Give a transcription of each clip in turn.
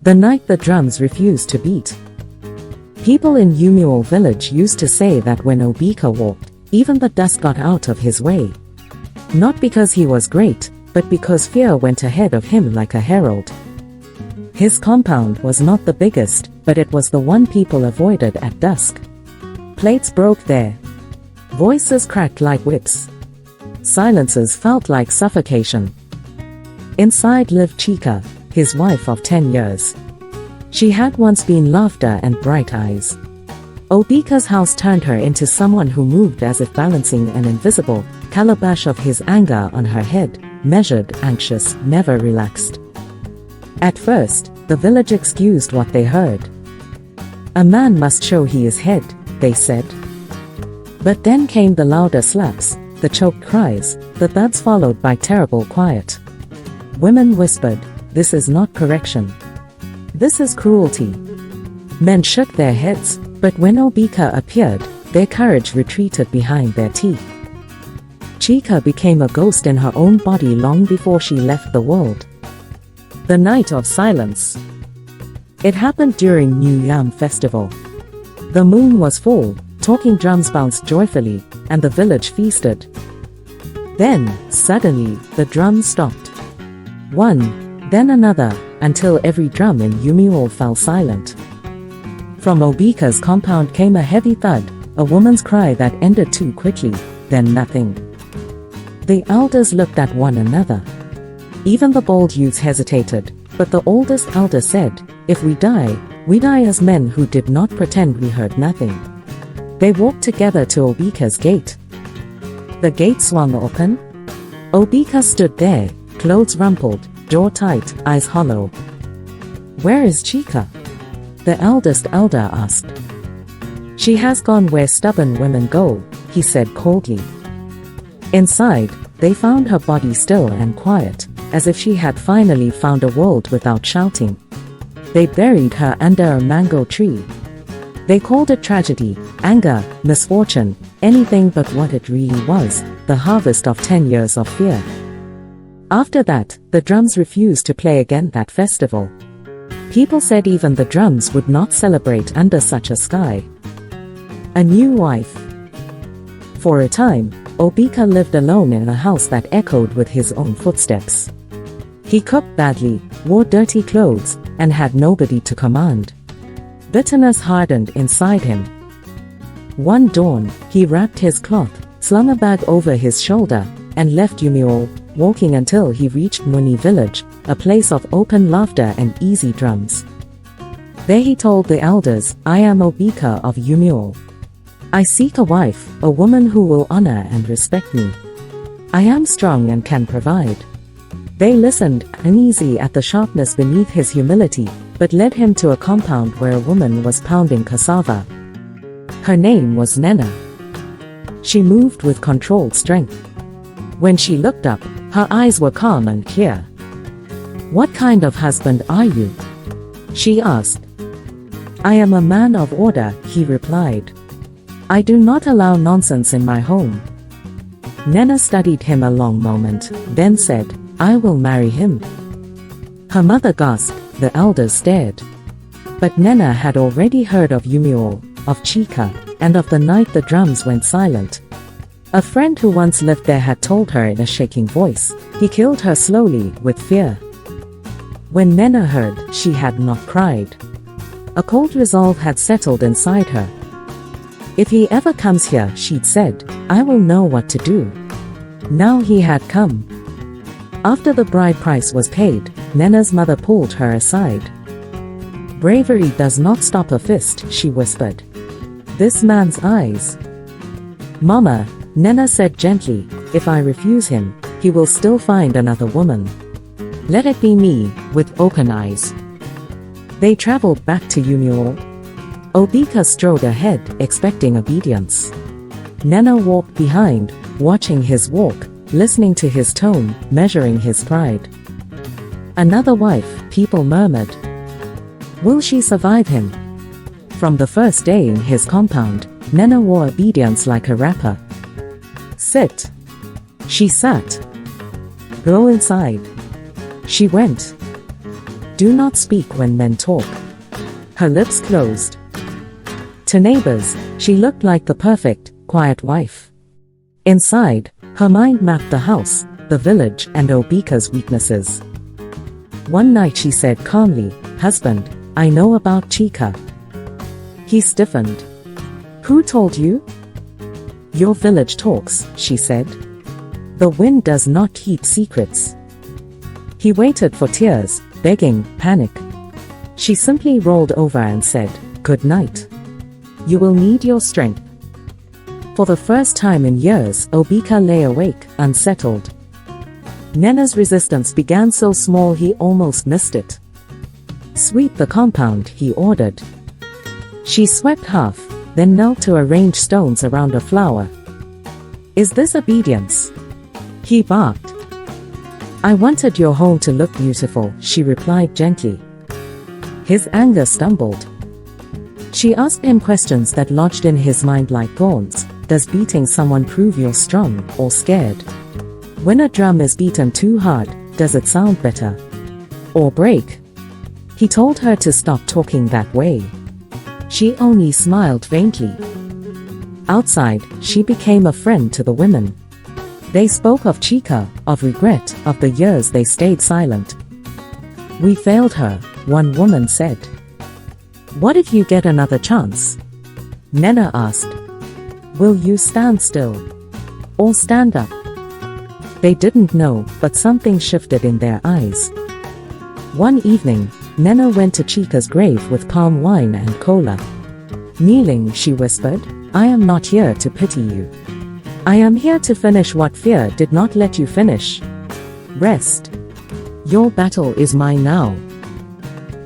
The night the drums refused to beat. People in Umual village used to say that when Obika walked, even the dust got out of his way. Not because he was great, but because fear went ahead of him like a herald. His compound was not the biggest, but it was the one people avoided at dusk. Plates broke there. Voices cracked like whips. Silences felt like suffocation. Inside lived Chika, his wife of 10 years. She had once been laughter and bright eyes. Obika's house turned her into someone who moved as if balancing an invisible calabash of his anger on her head, measured, anxious, never relaxed. At first, the village excused what they heard. A man must show he is head, they said. But then came the louder slaps, the choked cries, the thuds followed by terrible quiet. Women whispered, "This is not correction. This is cruelty." Men shook their heads, but when Obika appeared, their courage retreated behind their teeth. Chika became a ghost in her own body long before she left the world. The night of silence. It happened during New Yam festival. The moon was full, talking drums bounced joyfully, and the village feasted. Then, suddenly, the drums stopped. One, then another, until every drum in Umual fell silent. From Obika's compound came a heavy thud, a woman's cry that ended too quickly, then nothing. The elders looked at one another. Even the bold youths hesitated, but the oldest elder said, "If we die as men who did not pretend we heard nothing." They walked together to Obika's gate. The gate swung open. Obika stood there, clothes rumpled, jaw tight, eyes hollow. "Where is Chika?" the eldest elder asked. "She has gone where stubborn women go," he said coldly. Inside, they found her body still and quiet, as if she had finally found a world without shouting. They buried her under a mango tree. They called it tragedy, anger, misfortune, anything but what it really was, the harvest of 10 years of fear. After that, the drums refused to play again that festival. People said even the drums would not celebrate under such a sky. A new wife. For a time, Obika lived alone in a house that echoed with his own footsteps. He cooked badly, wore dirty clothes, and had nobody to command. Bitterness hardened inside him. One dawn, he wrapped his cloth, slung a bag over his shoulder, and left Umual, walking until he reached Muni village, a place of open laughter and easy drums. There he told the elders, "I am Obika of Umual. I seek a wife, a woman who will honor and respect me. I am strong and can provide." They listened, uneasy at the sharpness beneath his humility, but led him to a compound where a woman was pounding cassava. Her name was Nenna. She moved with controlled strength. When she looked up, her eyes were calm and clear. "What kind of husband are you?" she asked. "I am a man of order," he replied. "I do not allow nonsense in my home." Nenna studied him a long moment, then said, "I will marry him." Her mother gasped, the elders stared. But Nenna had already heard of Umual, of Chika, and of the night the drums went silent. A friend who once lived there had told her in a shaking voice, "He killed her slowly, with fear." When Nenna heard, she had not cried. A cold resolve had settled inside her. "If he ever comes here," she'd said, "I will know what to do." Now he had come. After the bride price was paid, Nenna's mother pulled her aside. "Bravery does not stop a fist," she whispered. "This man's eyes." "Mama," Nenna said gently, "if I refuse him, he will still find another woman. Let it be me, with open eyes." They traveled back to Umual. Obika strode ahead, expecting obedience. Nenna walked behind, watching his walk, listening to his tone, measuring his pride. "Another wife," people murmured. "Will she survive him?" From the first day in his compound, Nenna wore obedience like a rapper. Sit. She sat. Go inside. She went. Do not speak when men talk. Her lips closed. To neighbors, she looked like the perfect, quiet wife. Inside, her mind mapped the house, the village, and Obika's weaknesses. One night she said calmly, "Husband, I know about Chika." He stiffened. "Who told you?" "Your village talks," she said. "The wind does not keep secrets." He waited for tears, begging, panic. She simply rolled over and said, "Good night. You will need your strength." For the first time in years, Obika lay awake, unsettled. Nenna's resistance began so small he almost missed it. "Sweep the compound," he ordered. She swept half, then knelt to arrange stones around a flower. "Is this obedience?" He barked. "I wanted your home to look beautiful," she replied gently. His anger stumbled. She asked him questions that lodged in his mind like thorns. Does beating someone prove you're strong or scared? When a drum is beaten too hard, does it sound better? Or break? He told her to stop talking that way. She only smiled faintly. Outside, she became a friend to the women. They spoke of Chika, of regret, of the years they stayed silent. "We failed her," one woman said. "What if you get another chance?" Nenna asked. "Will you stand still? Or stand up?" They didn't know, but something shifted in their eyes. One evening, Nenna went to Chika's grave with palm wine and cola. Kneeling, she whispered, "I am not here to pity you. I am here to finish what fear did not let you finish. Rest. Your battle is mine now."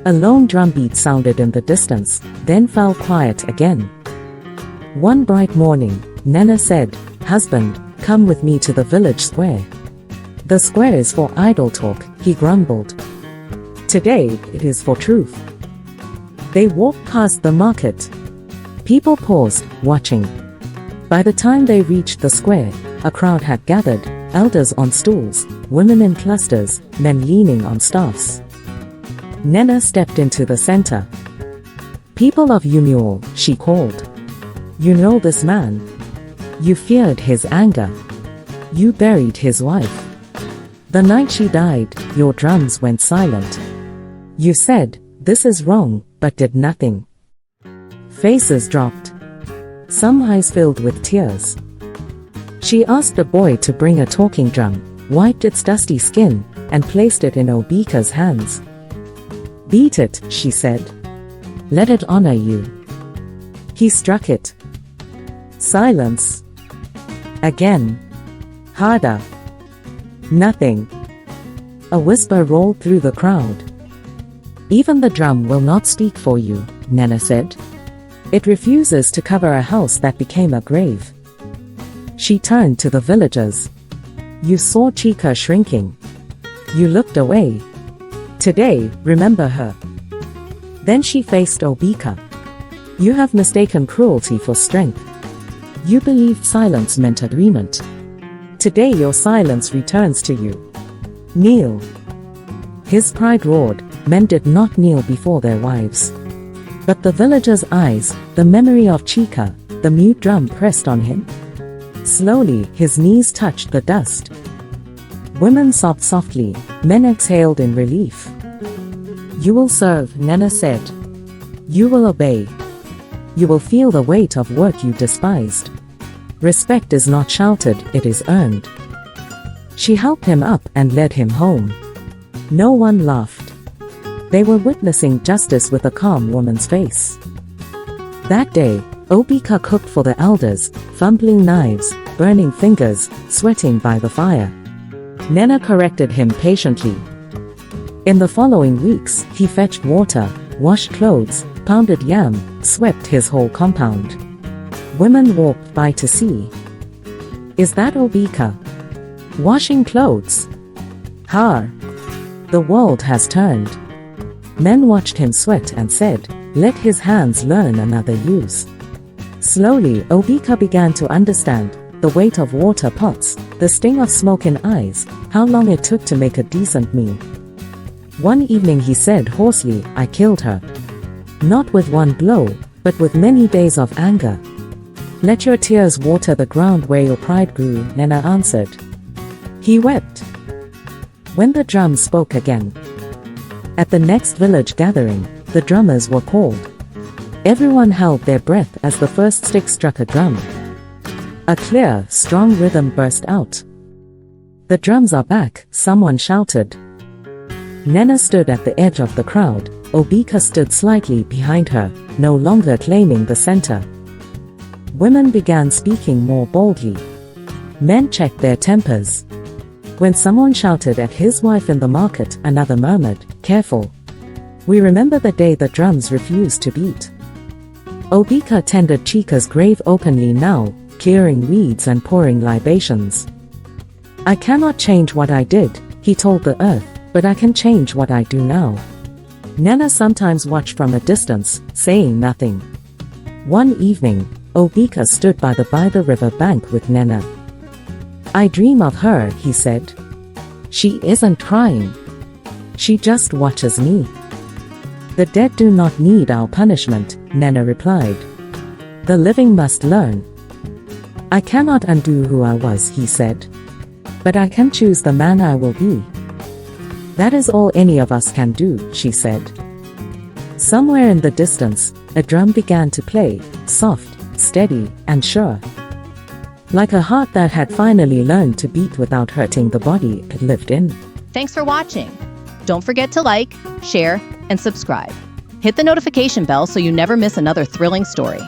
A lone drumbeat sounded in the distance, then fell quiet again. One bright morning, Nenna said, "Husband, come with me to the village square." "The square is for idle talk," he grumbled. "Today, it is for truth." They walked past the market. People paused, watching. By the time they reached the square, a crowd had gathered, elders on stools, women in clusters, men leaning on staffs. Nenna stepped into the center. "People of Yumuel," she called. "You know this man. You feared his anger. You buried his wife. The night she died, your drums went silent. You said, 'This is wrong,' but did nothing." Faces dropped. Some eyes filled with tears. She asked a boy to bring a talking drum, wiped its dusty skin, and placed it in Obika's hands. "Beat it," she said. "Let it honor you." He struck it. Silence. Again. Harder. Nothing. A whisper rolled through the crowd. "Even the drum will not speak for you," Nenna said. "It refuses to cover a house that became a grave." She turned to the villagers. "You saw Chika shrinking. You looked away. Today, remember her." Then she faced Obika. "You have mistaken cruelty for strength. You believed silence meant agreement. Today your silence returns to you. Kneel." His pride roared. Men did not kneel before their wives. But the villagers' eyes, the memory of Chika, the mute drum pressed on him. Slowly, his knees touched the dust. Women sobbed softly, men exhaled in relief. "You will serve," Nenna said. "You will obey. You will feel the weight of work you despised. Respect is not shouted, it is earned." She helped him up and led him home. No one laughed. They were witnessing justice with a calm woman's face. That day, Obika cooked for the elders, fumbling knives, burning fingers, sweating by the fire. Nenna corrected him patiently. In the following weeks, he fetched water, washed clothes, pounded yam, swept his whole compound. Women walked by to see. "Is that Obika? Washing clothes? Har! The world has turned." Men watched him sweat and said, "Let his hands learn another use." Slowly, Obika began to understand the weight of water pots, the sting of smoke in eyes, how long it took to make a decent meal. One evening he said hoarsely, "I killed her. Not with one blow, but with many days of anger." "Let your tears water the ground where your pride grew," Nenna answered. He wept. When the drums spoke again. At the next village gathering, the drummers were called. Everyone held their breath as the first stick struck a drum. A clear, strong rhythm burst out. "The drums are back," someone shouted. Nenna stood at the edge of the crowd. Obika stood slightly behind her, no longer claiming the center. Women began speaking more boldly. Men checked their tempers. When someone shouted at his wife in the market, another murmured, "Careful. We remember the day the drums refused to beat." Obika tended Chika's grave openly now, clearing weeds and pouring libations. "I cannot change what I did," he told the earth, "but I can change what I do now." Nenna sometimes watched from a distance, saying nothing. One evening, Obika stood by the river bank with Nenna. "I dream of her," he said. "She isn't crying. She just watches me." "The dead do not need our punishment," Nenna replied. "The living must learn." "I cannot undo who I was," he said. "But I can choose the man I will be." "That is all any of us can do," she said. Somewhere in the distance, a drum began to play, soft, steady, and sure. Like a heart that had finally learned to beat without hurting the body it lived in. Thanks for watching. Don't forget to like, share, and subscribe. Hit the notification bell so you never miss another thrilling story.